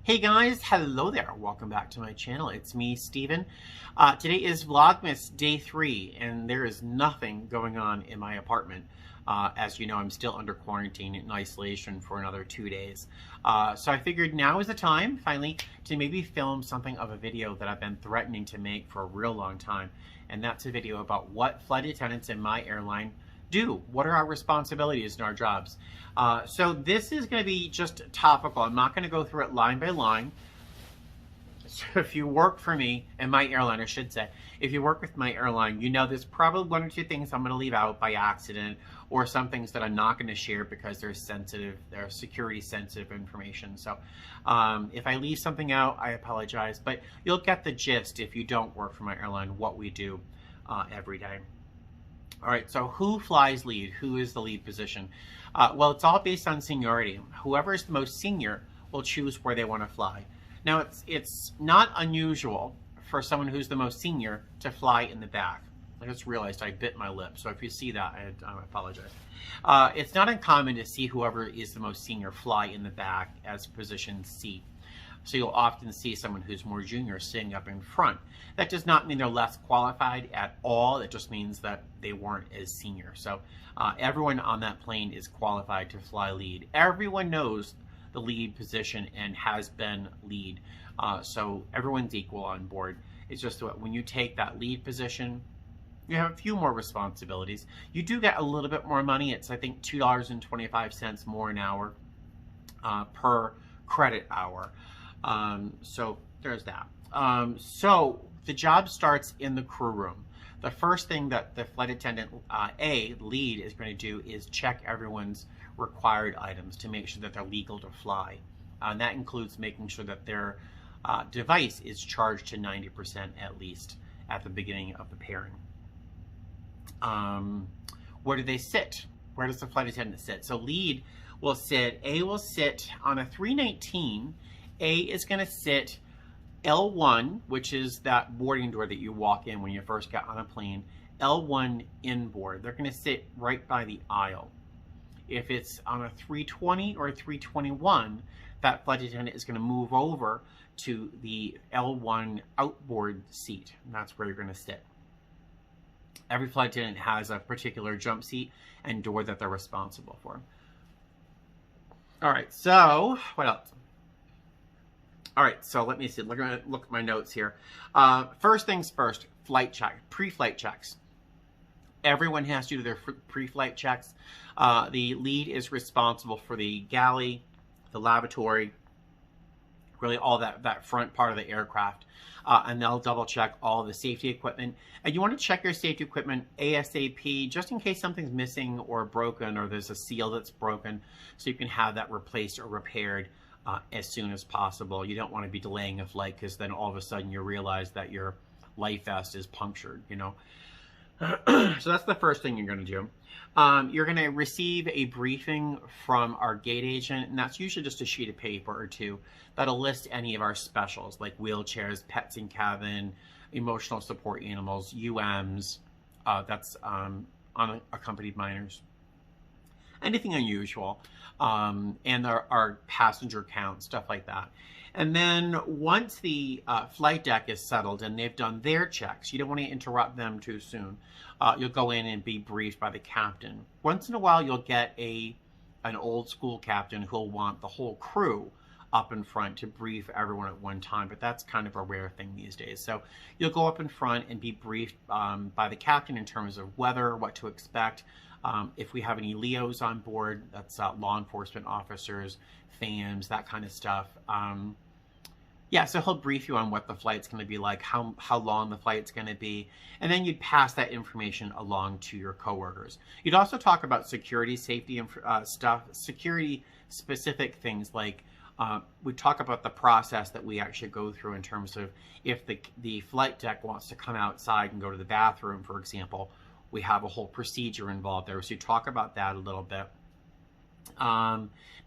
Hey guys, hello there. Welcome back to my channel. It's me, Steven. Today is Vlogmas day 3, and there is nothing going on in my apartment. As you know, I'm still under quarantine and isolation for another 2 days. So I figured now is the time, finally, to maybe film something of a video that I've been threatening to make for a real long time. And that's a video about what flight attendants in my airline do. What are our responsibilities in our jobs? So this is going to be just topical. I'm not going to go through it line by line. So if you work for me and my airline, I should say, if you work with my airline, you know there's probably 1 or 2 things I'm going to leave out by accident, or some things that I'm not going to share because they're sensitive, they're security sensitive information. So if I leave something out, I apologize, but you'll get the gist if you don't work for my airline, what we do every day. All right, so who flies lead? Who is the lead position? Well, it's all based on seniority. Whoever is the most senior will choose where they want to fly. Now, it's not unusual for someone who's the most senior to fly in the back. I just realized I bit my lip, so if you see that, I apologize. It's not uncommon to see whoever is the most senior fly in the back as position C. So you'll often see someone who's more junior sitting up in front. That does not mean they're less qualified at all. It just means that they weren't as senior. So everyone on that plane is qualified to fly lead. Everyone knows the lead position and has been lead. So everyone's equal on board. It's just that when you take that lead position, you have a few more responsibilities. You do get a little bit more money. It's, I think, $2.25 more an hour per credit hour. So there's that. So the job starts in the crew room. The first thing that the flight attendant lead is going to do is check everyone's required items to make sure that they're legal to fly. And that includes making sure that their device is charged to 90% at least at the beginning of the pairing. Where do they sit? Where does the flight attendant sit? So lead will sit, A will sit on a 319. A is going to sit L1, which is that boarding door that you walk in when you first get on a plane. L1 inboard. They're going to sit right by the aisle. If it's on a 320 or a 321, that flight attendant is going to move over to the L1 outboard seat, and that's where you're going to sit. Every flight attendant has a particular jump seat and door that they're responsible for. All right, so what else? All right, so let me see. Look at my notes here. First things first, flight check, pre-flight checks. Everyone has to do their pre-flight checks. The lead is responsible for the galley, the lavatory, really all that front part of the aircraft. And they'll double check all of the safety equipment. And you want to check your safety equipment ASAP, just in case something's missing or broken, or there's a seal that's broken, so you can have that replaced or repaired as soon as possible. You don't want to be delaying a flight because then all of a sudden you realize that your life vest is punctured, you know. So that's the first thing you're going to do. You're going to receive a briefing from our gate agent, and that's usually just a sheet of paper or two that'll list any of our specials, like wheelchairs, pets in cabin, emotional support animals, UMs, that's unaccompanied minors, anything unusual, and our passenger count, stuff like that. And then once the flight deck is settled and they've done their checks, you don't want to interrupt them too soon. You'll go in and be briefed by the captain. Once in a while, you'll get an old school captain who'll want the whole crew up in front to brief everyone at one time, but that's kind of a rare thing these days. So you'll go up in front and be briefed by the captain in terms of weather, what to expect. If we have any LEOs on board, that's law enforcement officers, FAMs, that kind of stuff. Yeah, so he'll brief you on what the flight's going to be like, how long the flight's going to be, and then you'd pass that information along to your coworkers. You'd also talk about security, safety stuff, security-specific things like we talk about the process that we actually go through in terms of if the flight deck wants to come outside and go to the bathroom, for example. We have a whole procedure involved there, so you talk about that a little bit.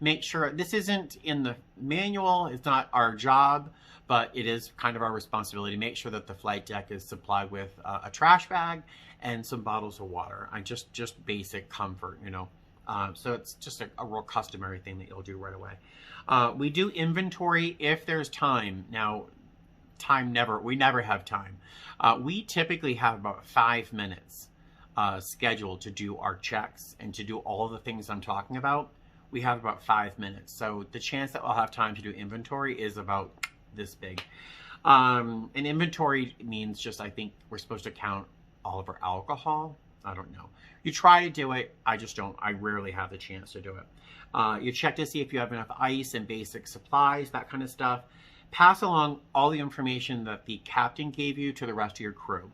Make sure this isn't in the manual, it's not our job, but it is kind of our responsibility to make sure that the flight deck is supplied with a trash bag and some bottles of water. Just basic comfort, you know. So it's just a real customary thing that you'll do right away. We do inventory if there's time. Now, we never have time. We typically have about 5 minutes scheduled to do our checks and to do all the things I'm talking about. We have about 5 minutes. So the chance that we'll have time to do inventory is about this big. And inventory means just, I think we're supposed to count all of our alcohol. I don't know. You try to do it. I just don't. I rarely have the chance to do it. You check to see if you have enough ice and basic supplies, that kind of stuff. Pass along all the information that the captain gave you to the rest of your crew.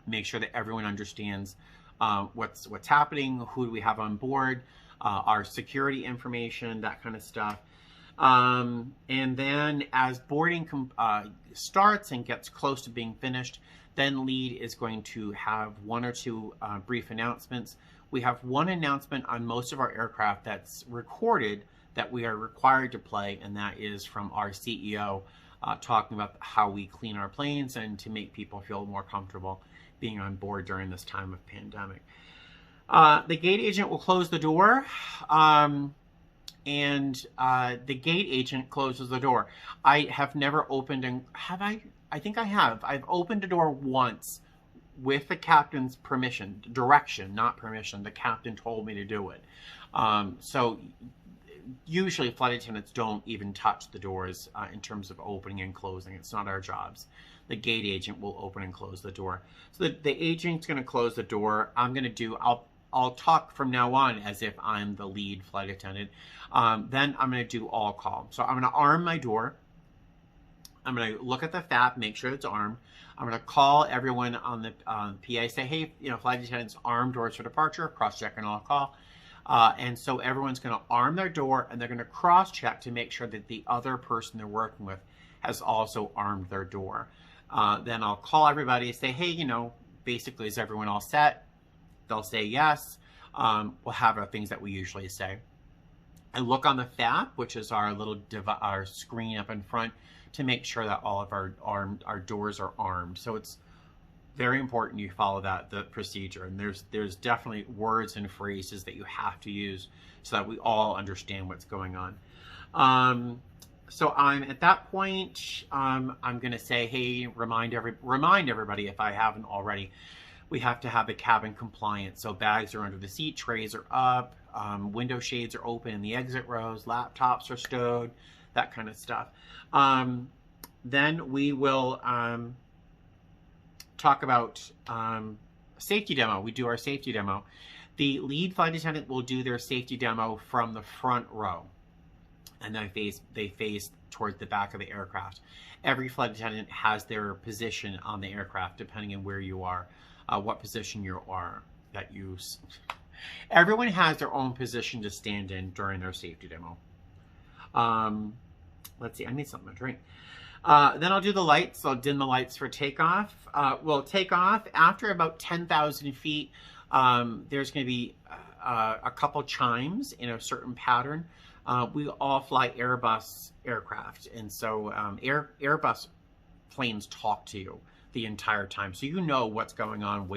Make sure that everyone understands what's happening, who do we have on board, our security information, that kind of stuff. And then as boarding starts and gets close to being finished, then lead is going to have 1 or 2 brief announcements. We have one announcement on most of our aircraft that's recorded that we are required to play, and that is from our CEO talking about how we clean our planes and to make people feel more comfortable being on board during this time of pandemic. The gate agent will close the door, and the gate agent closes the door. I have never opened, and have I? I think I have. I've opened a door once with the captain's permission, direction, not permission. The captain told me to do it. So usually flight attendants don't even touch the doors in terms of opening and closing. It's not our jobs. The gate agent will open and close the door. So the agent's going to close the door. I'll talk from now on as if I'm the lead flight attendant. Then I'm going to do all call. So I'm going to arm my door. I'm going to look at the FAP, make sure it's armed. I'm going to call everyone on the PA, say, hey, flight attendants, armed doors for departure, cross-check and all call. And so everyone's going to arm their door, and they're going to cross-check to make sure that the other person they're working with has also armed their door. Then I'll call everybody and say, hey, basically, is everyone all set? They'll say yes. We'll have our things that we usually say. I look on the FAP, which is our little our screen up in front, to make sure that all of our doors are armed. So it's very important you follow the procedure. And there's definitely words and phrases that you have to use so that we all understand what's going on. So I'm at that point, I'm going to say, hey, remind everybody, if I haven't already, we have to have the cabin compliant. So bags are under the seat, trays are up, window shades are open in the exit rows, laptops are stowed, that kind of stuff. Then we will talk about safety demo. We do our safety demo. The lead flight attendant will do their safety demo from the front row, and they face towards the back of the aircraft. Every flight attendant has their position on the aircraft, depending on where you are, what position you are that you. Everyone has their own position to stand in during their safety demo. Let's see, I need something to drink. Then I'll do the lights. I'll dim the lights for takeoff. We'll take off after about 10,000 feet. There's going to be a couple chimes in a certain pattern. We all fly Airbus aircraft, and so Airbus planes talk to you the entire time, so you know what's going on,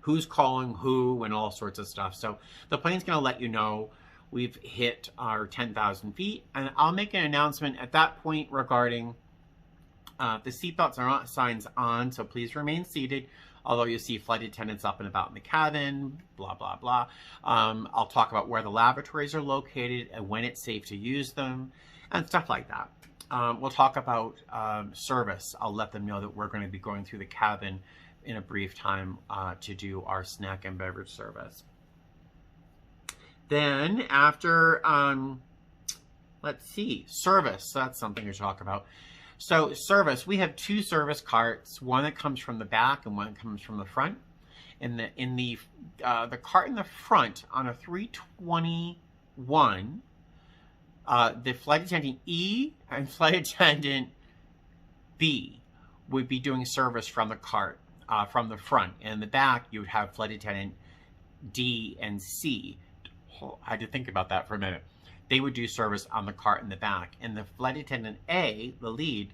who's calling who, and all sorts of stuff. So the plane's going to let you know we've hit our 10,000 feet, and I'll make an announcement at that point regarding the seatbelts are not signs on, so please remain seated. Although you see flight attendants up and about in the cabin, blah, blah, blah. I'll talk about where the lavatories are located and when it's safe to use them and stuff like that. We'll talk about service. I'll let them know that we're going to be going through the cabin in a brief time to do our snack and beverage service. Then after, let's see, service. That's something to talk about. So service, we have 2 service carts, one that comes from the back and one that comes from the front. In the cart in the front on a 321, the flight attendant E and flight attendant B would be doing service from the cart, from the front. And in the back, you would have flight attendant D and C. I had to think about that for a minute. They would do service on the cart in the back. And the flight attendant A, the lead,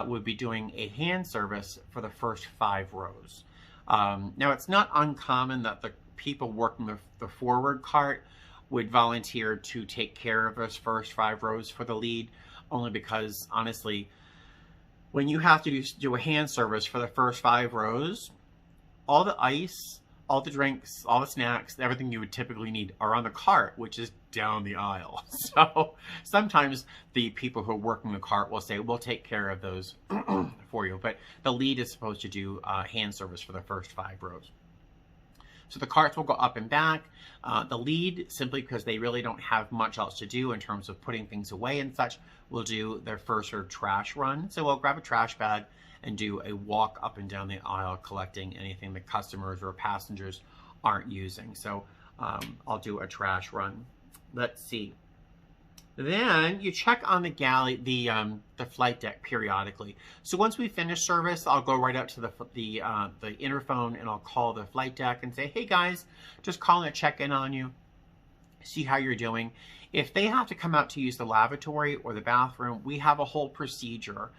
would be doing a hand service for the first 5 rows. Now, it's not uncommon that the people working the forward cart would volunteer to take care of those first 5 rows for the lead, only because honestly, when you have to do a hand service for the first 5 rows, all the ice, all the drinks, all the snacks, everything you would typically need are on the cart, which is down the aisle. So sometimes the people who are working the cart will say, we'll take care of those for you. But the lead is supposed to do hand service for the first 5 rows. So the carts will go up and back. The lead, simply because they really don't have much else to do in terms of putting things away and such, will do their first sort of trash run. So we'll grab a trash bag and do a walk up and down the aisle collecting anything that customers or passengers aren't using. So I'll do a trash run. Let's see. Then you check on the galley, the flight deck periodically. So once we finish service, I'll go right out to the interphone and I'll call the flight deck and say, hey guys, just calling to check in on you, see how you're doing. If they have to come out to use the lavatory or the bathroom, we have a whole procedure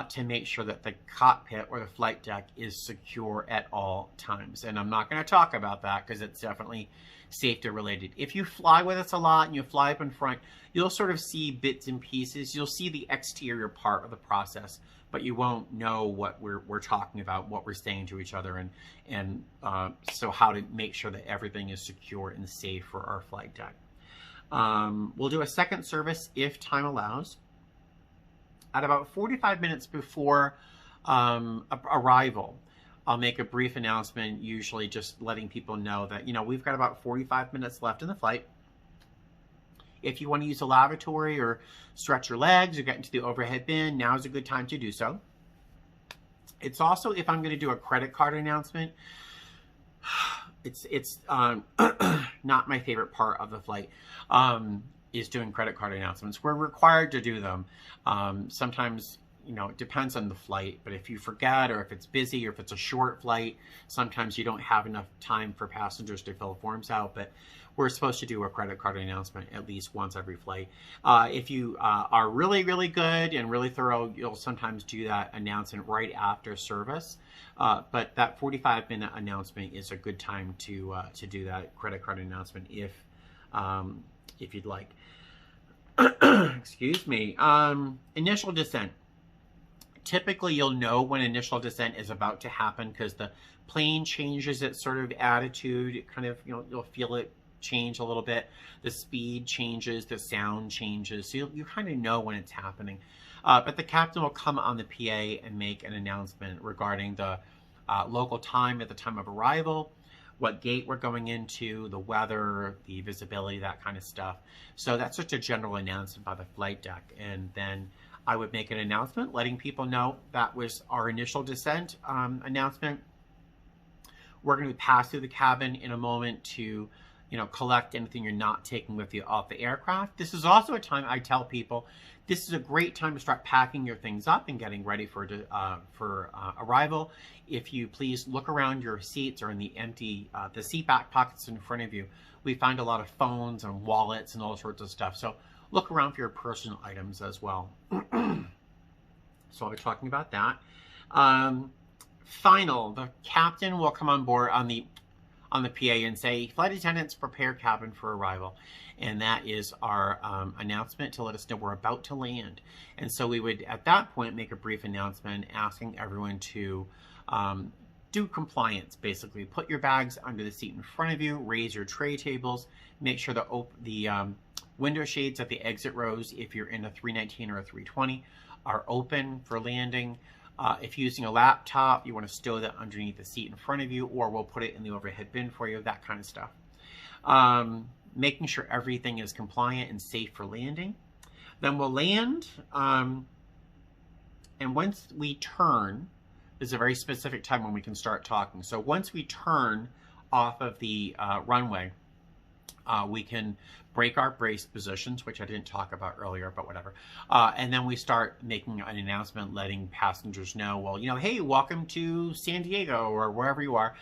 to make sure that the cockpit or the flight deck is secure at all times. And I'm not going to talk about that because it's definitely safety related. If you fly with us a lot and you fly up in front, you'll sort of see bits and pieces. You'll see the exterior part of the process, but you won't know what we're talking about, what we're saying to each other, and so how to make sure that everything is secure and safe for our flight deck. We'll do a second service if time allows. At about 45 minutes before arrival, I'll make a brief announcement, usually just letting people know that, you know, we've got about 45 minutes left in the flight. If you want to use a lavatory or stretch your legs or get into the overhead bin, now is a good time to do so. It's also, if I'm going to do a credit card announcement, it's not my favorite part of the flight, is doing credit card announcements. We're required to do them. Sometimes, you know, it depends on the flight, but if you forget or if it's busy or if it's a short flight, sometimes you don't have enough time for passengers to fill forms out, but we're supposed to do a credit card announcement at least once every flight. If you are really, really good and really thorough, you'll sometimes do that announcement right after service. But that 45-minute announcement is a good time to do that credit card announcement if you'd like. Excuse me. Initial descent. Typically, you'll know when initial descent is about to happen because the plane changes its sort of attitude. It kind of, you know, you'll feel it change a little bit. The speed changes, the sound changes. So you kind of know when it's happening. But the captain will come on the PA and make an announcement regarding the local time at the time of arrival, what gate we're going into, the weather, the visibility, that kind of stuff. So that's just a general announcement by the flight deck. And then I would make an announcement letting people know that was our initial descent announcement. We're going to pass through the cabin in a moment to, you know, collect anything you're not taking with you off the aircraft. This is also a time I tell people this is a great time to start packing your things up and getting ready for arrival. If you please look around your seats or in the empty, the seat back pockets in front of you, we find a lot of phones and wallets and all sorts of stuff. So look around for your personal items as well. So I'll be talking about that. The captain will come on board on the PA and say, flight attendants, prepare cabin for arrival. And that is our announcement to let us know we're about to land. And so we would, at that point, make a brief announcement asking everyone to do compliance, basically. Put your bags under the seat in front of you, raise your tray tables, make sure the window shades at the exit rows, if you're in a 319 or a 320, are open for landing. If you're using a laptop, you want to stow that underneath the seat in front of you, or we'll put it in the overhead bin for you, that kind of stuff. Making sure everything is compliant and safe for landing. Then we'll land, and once we turn, there's a very specific time when we can start talking. So once we turn off of the runway, we can break our brace positions, which I didn't talk about earlier, but whatever. And then we start making an announcement letting passengers know, well, you know, hey, welcome to San Diego or wherever you are.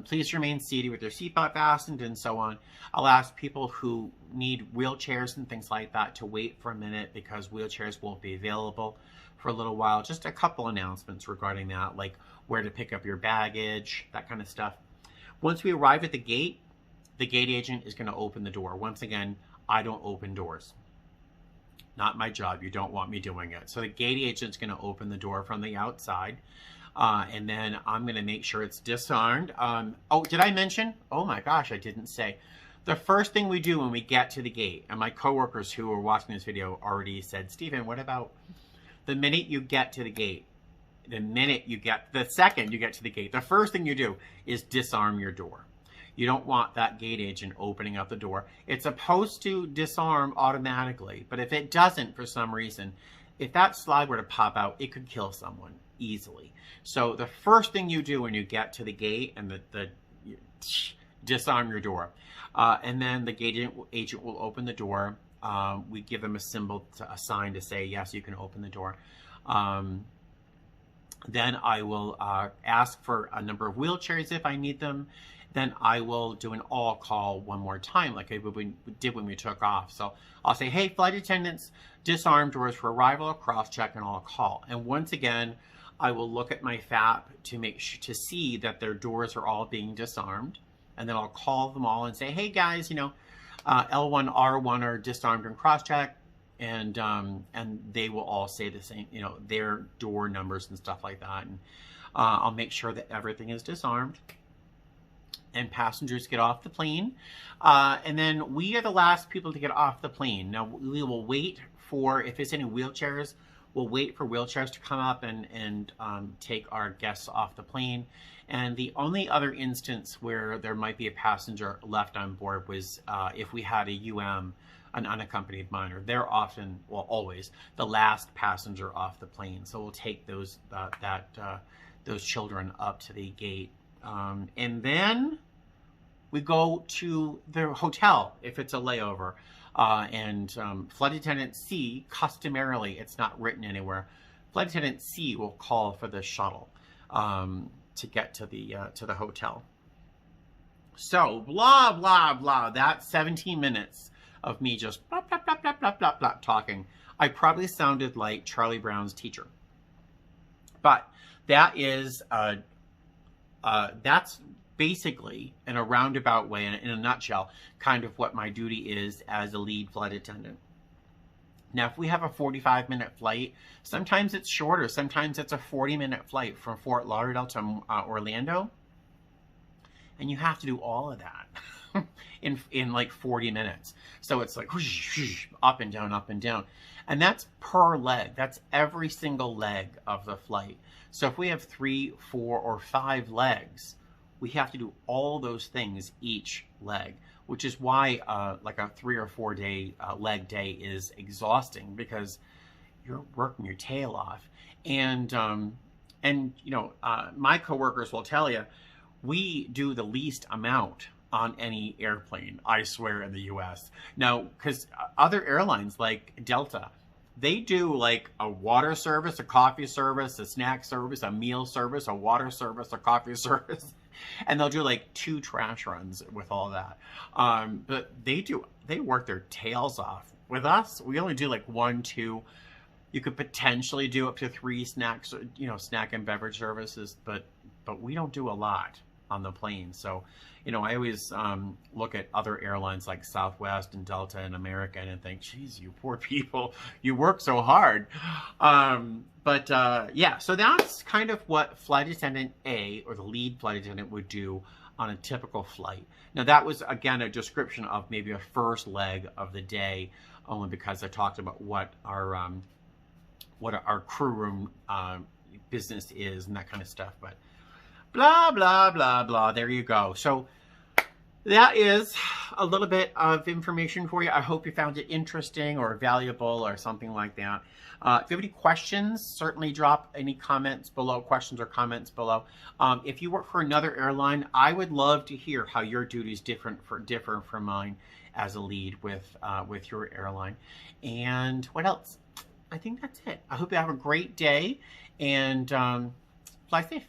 Please remain seated with your seatbelt fastened and so on. I'll ask people who need wheelchairs and things like that to wait for a minute because wheelchairs won't be available for a little while. Just a couple announcements regarding that, like where to pick up your baggage, that kind of stuff. Once we arrive at the gate agent is going to open the door. Once again, I don't open doors. Not my job. You don't want me doing it. So the gate agent's going to open the door from the outside. And then I'm going to make sure it's disarmed. Oh, did I mention? Oh my gosh, I didn't say. The first thing we do when we get to the gate, and my coworkers who are watching this video already said, Stephen, what about the minute you get to the gate? The second you get to the gate, the first thing you do is disarm your door. You don't want that gate agent opening up the door. It's supposed to disarm automatically, but if it doesn't for some reason, if that slide were to pop out, it could kill someone easily. So the first thing you do when you get to the gate and you disarm your door. And then the gate agent will open the door. We give them a symbol, a sign to say, yes, you can open the door. Then I will ask for a number of wheelchairs if I need them. Then I will do an all call one more time like I did when we took off. So I'll say, hey, flight attendants, disarm doors for arrival, cross check, and all call. And once again, I will look at my FAP to see that their doors are all being disarmed. And then I'll call them all and say, hey guys, L1, R1 are disarmed and cross check. And they will all say the same, their door numbers and stuff like that. And I'll make sure that everything is disarmed. And passengers get off the plane. And then we are the last people to get off the plane. Now, we will wait for, if there's any wheelchairs, we'll wait for wheelchairs to come up and take our guests off the plane. And the only other instance where there might be a passenger left on board was if we had a UM, an unaccompanied minor. They're often, well, always the last passenger off the plane. So we'll take those children up to the gate. And then we go to the hotel if it's a layover. Flight attendant C, customarily, it's not written anywhere, flight attendant C will call for the shuttle to get to the hotel. So blah, blah, blah. That's 17 minutes of me just blah, blah, blah, blah, blah, blah, blah, talking. I probably sounded like Charlie Brown's teacher. But that is... that's basically, in a roundabout way, in a nutshell, kind of what my duty is as a lead flight attendant. Now, if we have a 45-minute flight, sometimes it's shorter. Sometimes it's a 40-minute flight from Fort Lauderdale to Orlando. And you have to do all of that in like 40 minutes. So it's like whoosh, whoosh, up and down, up and down. And that's per leg. That's every single leg of the flight. So if we have 3, 4, or 5 legs, we have to do all those things each leg, which is why like a 3 or 4 day leg day is exhausting, because you're working your tail off. And my coworkers will tell you, we do the least amount on any airplane, I swear, in the US. Now, because other airlines like Delta, they do like a water service, a coffee service, a snack service, a meal service, a water service, a coffee service. And they'll do like 2 trash runs with all that. But they work their tails off. With us, we only do like 1, 2. You could potentially do up to 3 snacks, snack and beverage services, but we don't do a lot on the plane. So, I always look at other airlines like Southwest and Delta and American and think, geez, you poor people, you work so hard. Yeah, so that's kind of what flight attendant A, or the lead flight attendant, would do on a typical flight. Now, that was, again, a description of maybe a first leg of the day, only because I talked about what our crew room business is and that kind of stuff. But blah, blah, blah, blah. There you go. So that is a little bit of information for you. I hope you found it interesting or valuable or something like that. If you have any questions, certainly drop any comments below, questions or comments below. If you work for another airline, I would love to hear how your duties differ from mine as a lead with your airline. And what else? I think that's it. I hope you have a great day and fly safe.